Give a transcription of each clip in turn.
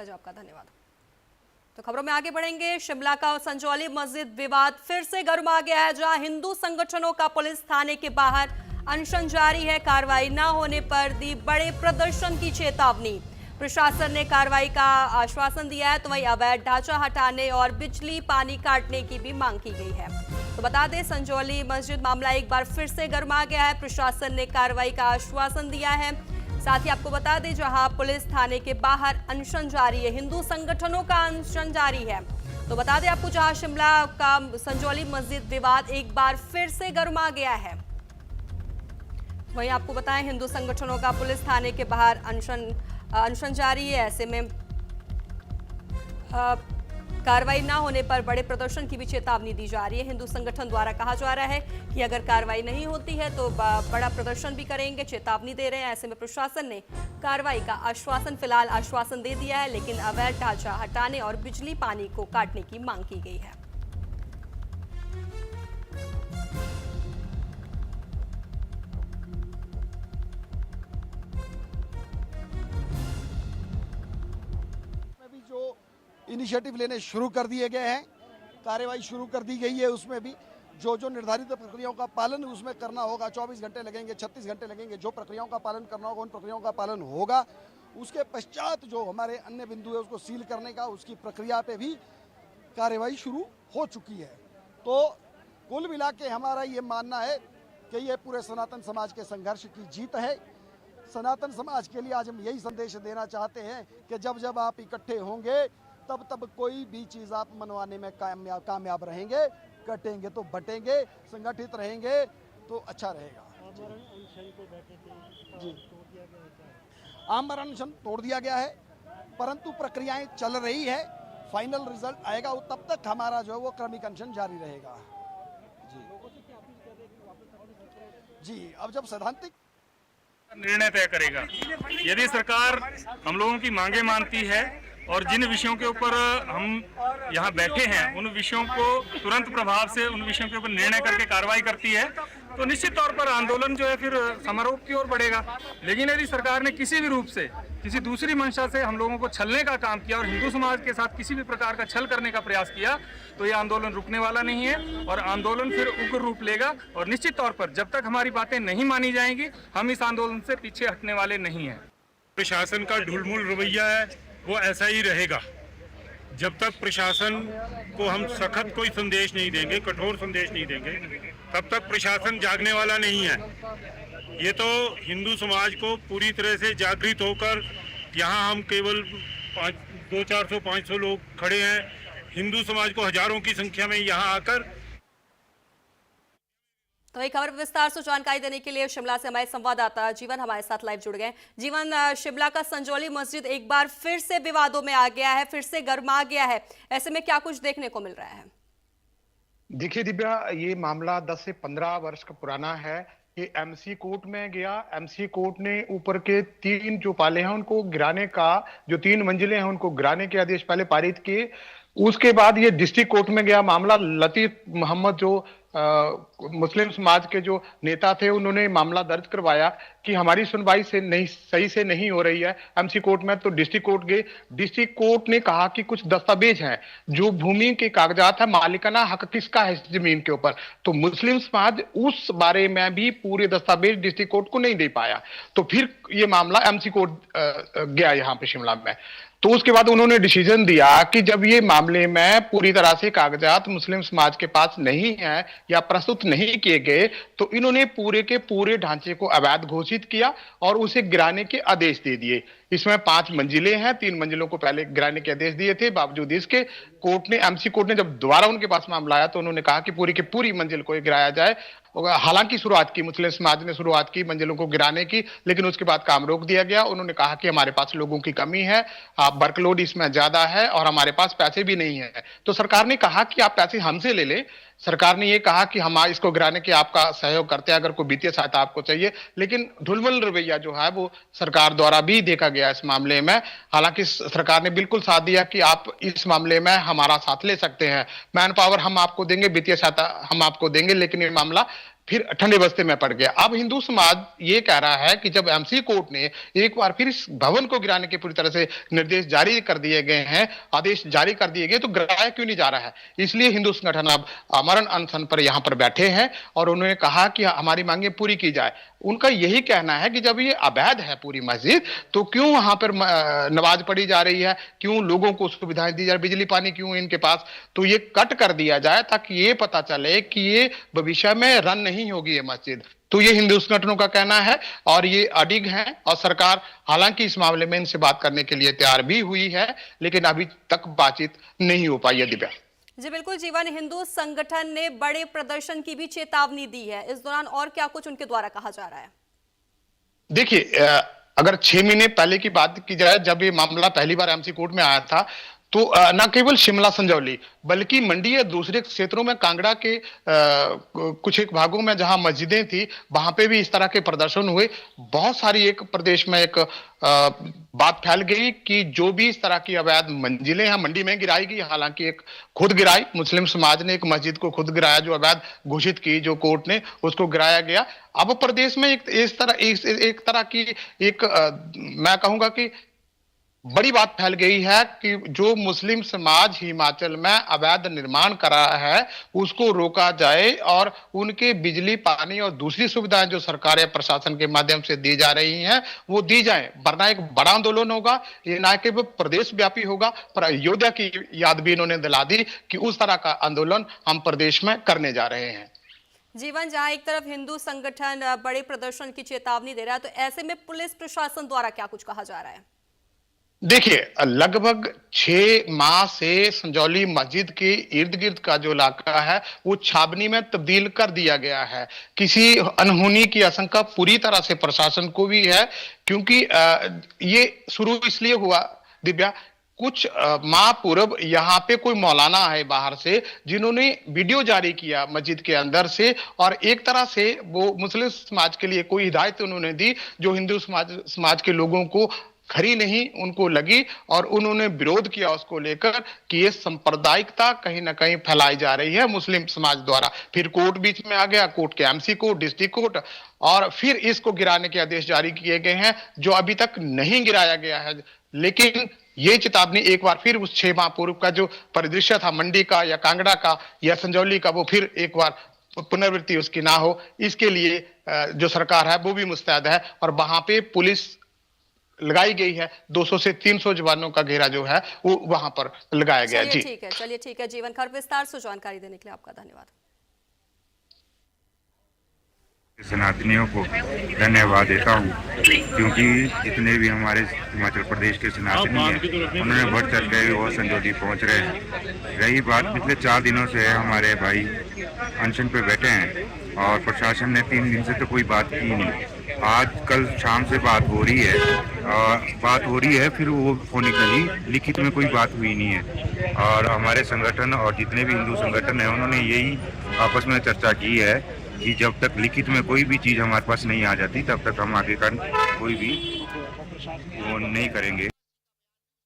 पंकज, आपका धन्यवाद। तो खबरों में आगे बढ़ेंगे। शिमला का संजौली मस्जिद विवाद फिर से गर्मा गया है, जहां हिंदू संगठनों का पुलिस थाने के बाहर अनशन जारी है। कार्रवाई न होने पर दी बड़े प्रदर्शन की चेतावनी। प्रशासन ने कार्रवाई का आश्वासन दिया है, तो वहीं अवैध ढांचा हटाने और बिजली पानी काटने की भी मांग की गई है। तो बता दें, संजौली मस्जिद मामला एक बार फिर से गर्मा गया है। प्रशासन ने कार्रवाई का आश्वासन दिया है। साथ ही आपको बता दें, जहां पुलिस थाने के बाहर अनशन जारी है, हिंदू संगठनों का अनशन जारी है। तो बता दें आपको, जहां शिमला का संजौली मस्जिद विवाद एक बार फिर से गर्मा गया है, वहीं आपको बताएं हिंदू संगठनों का पुलिस थाने के बाहर अनशन जारी है। ऐसे में कार्रवाई ना होने पर बड़े प्रदर्शन की भी चेतावनी दी जा रही है। हिंदू संगठन द्वारा कहा जा रहा है कि अगर कार्रवाई नहीं होती है तो बड़ा प्रदर्शन भी करेंगे, चेतावनी दे रहे हैं। ऐसे में प्रशासन ने कार्रवाई का फिलहाल आश्वासन दे दिया है, लेकिन अवैध ढांचा हटाने और बिजली पानी को काटने की मांग की गई है। इनिशिएटिव लेने शुरू कर दिए गए हैं, कार्यवाही शुरू कर दी गई है। उसमें भी जो निर्धारित प्रक्रियाओं का पालन उसमें करना होगा, 24 घंटे लगेंगे, 36 घंटे लगेंगे, जो प्रक्रियाओं का पालन करना होगा उन प्रक्रियाओं का पालन होगा। उसके पश्चात जो हमारे अन्य बिंदु है उसको सील करने का, उसकी प्रक्रिया पे भी कार्यवाही शुरू हो चुकी है। तो कुल मिला के हमारा ये मानना है कि ये पूरे सनातन समाज के संघर्ष की जीत है। सनातन समाज के लिए आज हम यही संदेश देना चाहते हैं कि जब जब आप इकट्ठे होंगे तब तब कोई भी चीज़ आप मनवाने में कामयाब रहेंगे। कटेंगे तो बटेंगे, संगठित रहेंगे तो अच्छा रहेगा। जी, आमरण अनशन तोड़ दिया गया है, परंतु प्रक्रियाएं चल रही है। फाइनल रिजल्ट आएगा तब तक हमारा जो है वो क्रमिक अनशन जारी रहेगा। जी, अब जब सैद्धांतिक निर्णय तय करेगा, यदि सरकार हम लोगों की मांगे मानती है और जिन विषयों के ऊपर हम यहाँ बैठे हैं उन विषयों को तुरंत प्रभाव से उन विषयों के ऊपर निर्णय करके कार्रवाई करती है, तो निश्चित तौर पर आंदोलन जो है फिर समारोह की ओर बढ़ेगा। लेकिन यदि सरकार ने किसी भी रूप से किसी दूसरी मंशा से हम लोगों को छलने का काम किया और हिंदू समाज के साथ किसी भी प्रकार का छल करने का प्रयास किया, तो ये आंदोलन रुकने वाला नहीं है और आंदोलन फिर उग्र रूप लेगा। और निश्चित तौर पर जब तक हमारी बातें नहीं मानी जाएंगी, हम इस आंदोलन से पीछे हटने वाले नहीं हैं। प्रशासन का ढुलमुल रवैया है वो ऐसा ही रहेगा। जब तक प्रशासन को हम सख्त कोई संदेश नहीं देंगे, कठोर संदेश नहीं देंगे, तब तक प्रशासन जागने वाला नहीं है। ये तो हिंदू समाज को पूरी तरह से जागृत होकर, यहाँ हम केवल 200-400-500 लोग खड़े हैं, हिंदू समाज को हजारों की संख्या में यहाँ आकर। तो एक खबर विस्तार से जानकारी देने के लिए शिमला से हमारे संवाददाता जीवन हमारे साथ लाइव जुड़ गए। जीवन, शिमला का संजौली मस्जिद एक बार फिर से विवादों में आ गया है, फिर से गर्मा गया है, ऐसे में क्या कुछ देखने को मिल रहा है? देखिए दिव्या, ये मामला 10 से 15 वर्ष का पुराना है। ये एमसी कोर्ट में गया। एमसी कोर्ट ने ऊपर के 3 जो पाले हैं उनको गिराने का, जो 3 मंजिलें हैं उनको गिराने के आदेश पहले पारित किए। उसके बाद ये डिस्ट्रिक्ट कोर्ट में गया मामला। लतीफ मोहम्मद जो मुस्लिम समाज के जो नेता थे, उन्होंने मामला दर्ज करवाया कि हमारी सुनवाई से नहीं, सही से नहीं हो रही है एमसी कोर्ट में। तो डिस्ट्रिक्ट कोर्ट गए। डिस्ट्रिक्ट कोर्ट ने कहा कि कुछ दस्तावेज हैं, जो भूमि के कागजात है, मालिकाना हक किसका है इस जमीन के ऊपर। तो मुस्लिम समाज उस बारे में भी पूरे दस्तावेज डिस्ट्रिक्ट कोर्ट को नहीं दे पाया। तो फिर ये मामला एमसी कोर्ट गया यहाँ पे शिमला में। तो उसके बाद उन्होंने डिसीजन दिया कि जब ये मामले में पूरी तरह से कागजात मुस्लिम समाज के पास नहीं है या प्रस्तुत नहीं किए गए, तो इन्होंने पूरे के पूरे ढांचे को अवैध घोषित किया और उसे गिराने के आदेश दे दिए। इसमें 5 मंजिलें हैं, 3 मंजिलों को पहले गिराने के आदेश दिए थे। बावजूद इसके कोर्ट ने, एमसी कोर्ट ने जब दोबारा उनके पास मामला आया तो उन्होंने कहा कि पूरी की पूरी मंजिल को गिराया जाए। हालांकि शुरुआत की, मुस्लिम समाज ने शुरुआत की मंजिलों को गिराने की, लेकिन उसके बाद काम रोक दिया गया। उन्होंने कहा कि हमारे पास लोगों की कमी है, वर्कलोड इसमें ज्यादा है और हमारे पास पैसे भी नहीं है। तो सरकार ने कहा कि आप पैसे हमसे ले लें। सरकार ने ये कहा कि हम इसको गिराने के आपका सहयोग करते हैं अगर कोई वित्तीय सहायता आपको चाहिए। लेकिन ढुलमुल रवैया जो है वो सरकार द्वारा भी देखा गया इस मामले में। हालांकि सरकार ने बिल्कुल साथ दिया कि आप इस मामले में हमारा साथ ले सकते हैं, मैन पावर हम आपको देंगे, वित्तीय सहायता हम आपको देंगे, लेकिन ये मामला फिर ठंडे बस्ते में पड़ गया। अब हिंदू समाज ये कह रहा है कि जब एमसी कोर्ट ने एक बार फिर इस भवन को गिराने के पूरी तरह से निर्देश जारी कर दिए गए हैं, आदेश जारी कर दिए गए, तो गिराया क्यों नहीं जा रहा है? इसलिए हिंदू संगठन अब आमरण अनशन पर यहां पर बैठे हैं और उन्होंने कहा कि हमारी मांगे पूरी की जाए। उनका यही कहना है कि जब ये अवैध है पूरी मस्जिद, तो क्यों वहां पर नमाज पढ़ी जा रही है, क्यों लोगों को सुविधाएं दी जा रही, बिजली पानी क्यों इनके पास, तो ये कट कर दिया जाए ताकि ये पता चले कि ये भविष्य में रन नहीं होगी ये मस्जिद। तो ये हिंदू संगठनों का कहना है और ये अडिग हैं और सरकार हालांकि इस मामले में इनसे बात करने के लिए तैयार भी हुई है, लेकिन अभी तक बातचीत नहीं हो पाई है। दिव्या जी बिल्कुल जीवन, हिंदू संगठन ने बड़े प्रदर्शन की भी चेतावनी दी है, इस दौरान और क्या कुछ उनके द्वारा कहा जा रहा है? देखिए, अगर 6 महीने पहले की बात की जाए, जब ये मामला पहली बार एमसी कोर्ट में आया था, तो न केवल शिमला संजौली बल्कि मंडी या दूसरे क्षेत्रों में, कांगड़ा के कुछ एक भागों में जहां मस्जिदें थी, वहां पे भी इस तरह के प्रदर्शन हुए। बहुत सारी एक प्रदेश में एक बात फैल गई कि जो भी इस तरह की अवैध मंजिलें हैं मंडी में गिराई गई, हालांकि एक खुद गिराई, मुस्लिम समाज ने एक मस्जिद को खुद गिराया जो अवैध घोषित की, जो कोर्ट ने उसको गिराया गया। अब प्रदेश में एक तरह की मैं कहूंगा कि बड़ी बात फैल गई है कि जो मुस्लिम समाज हिमाचल में अवैध निर्माण कर रहा है उसको रोका जाए और उनके बिजली पानी और दूसरी सुविधाएं जो सरकार या प्रशासन के माध्यम से दी जा रही हैं वो दी जाएं, वरना एक बड़ा आंदोलन होगा। ये न केवल प्रदेश व्यापी होगा, पर अयोध्या की याद भी इन्होंने दिला दी कि उस तरह का आंदोलन हम प्रदेश में करने जा रहे हैं। जीवन, जहां एक तरफ हिंदू संगठन बड़े प्रदर्शन की चेतावनी दे रहा है, तो ऐसे में पुलिस प्रशासन द्वारा क्या कुछ कहा जा रहा है? देखिए, लगभग 6 माह से संजौली मस्जिद के इर्द गिर्द का जो इलाका है वो छावनी में तब्दील कर दिया गया है। किसी अनहोनी की आशंका पूरी तरह से प्रशासन को भी है, क्योंकि ये शुरू इसलिए हुआ दिव्या, कुछ माह पूर्व यहाँ पे कोई मौलाना है बाहर से जिन्होंने वीडियो जारी किया मस्जिद के अंदर से, और एक तरह से वो मुस्लिम समाज के लिए कोई हिदायत उन्होंने दी जो हिंदू समाज के लोगों को खरी नहीं उनको लगी, और उन्होंने विरोध किया उसको लेकर कि ये सांप्रदायिकता कहीं ना कहीं फैलाई जा रही है मुस्लिम समाज द्वारा। फिर कोर्ट बीच में आ गया, कोर्ट के एमसी कोर्ट, डिस्ट्रिक्ट कोर्ट, और फिर इसको गिराने के आदेश जारी किए गए हैं जो अभी तक नहीं गिराया गया है। लेकिन ये चेतावनी एक बार फिर उस 6 माह पूर्व का जो परिदृश्य था मंडी का या कांगड़ा का या संजौली का, वो फिर एक बार पुनरावृत्ति उसकी ना हो, इसके लिए जो सरकार है वो भी मुस्तैद है और वहां पे पुलिस लगाई गई है। 200 से 300 जवानों का घेरा जो है वो वहां पर लगाया गया। जी ठीक है, चलिए ठीक है जीवन, खर विस्तार से जानकारी देने के लिए आपका धन्यवाद। सनातनियों को धन्यवाद देता हूँ, क्योंकि जितने भी हमारे हिमाचल प्रदेश के सनातनी हैं उन्होंने बढ़ चढ़ के वो संजौली पहुँच रहे हैं। रही बात, पिछले 4 दिनों से हमारे भाई अनशन पे बैठे हैं और प्रशासन ने 3 दिन से तो कोई बात की नहीं। आज कल शाम से बात हो रही है, फिर वो फोनिकली लिखित में कोई बात हुई नहीं है। और हमारे संगठन और जितने भी हिंदू संगठन हैं उन्होंने यही आपस में चर्चा की है कि जब तक लिखित में कोई भी चीज़ हमारे पास नहीं आ जाती तब तक हम आगे का कोई भी वो नहीं करेंगे।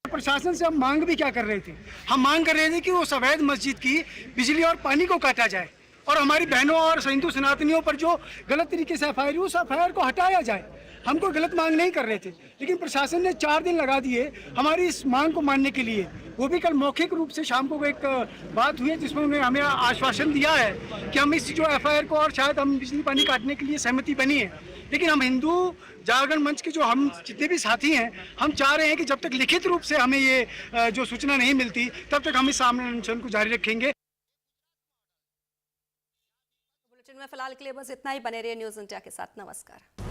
प्रशासन से हम मांग भी क्या कर रहे थे, हम मांग कर रहे थे कि उस अवैध मस्जिद की बिजली और पानी को काटा जाए और हमारी बहनों और हिंदू सनातनियों पर जो गलत तरीके से एफआईआर, उस एफआईआर को हटाया जाए। हम कोई गलत मांग नहीं कर रहे थे, लेकिन प्रशासन ने 4 दिन लगा दिए हमारी इस मांग को मानने के लिए। वो भी कल मौखिक रूप से शाम को एक बात हुई है जिसमें उन्होंने हमें आश्वासन दिया है कि हम इस जो एफआईआर को, और शायद हम बिजली पानी काटने के लिए सहमति बनी है। लेकिन हम हिंदू जागरण मंच के जो हम जितने भी साथी हैं, हम चाह रहे हैं कि जब तक लिखित रूप से हमें ये जो सूचना नहीं मिलती तब तक हम इस आंदोलन को जारी रखेंगे। बुलेटिन में फिलहाल के लिए बस इतना ही। बने रहिए न्यूज़ इंडिया के साथ। नमस्कार।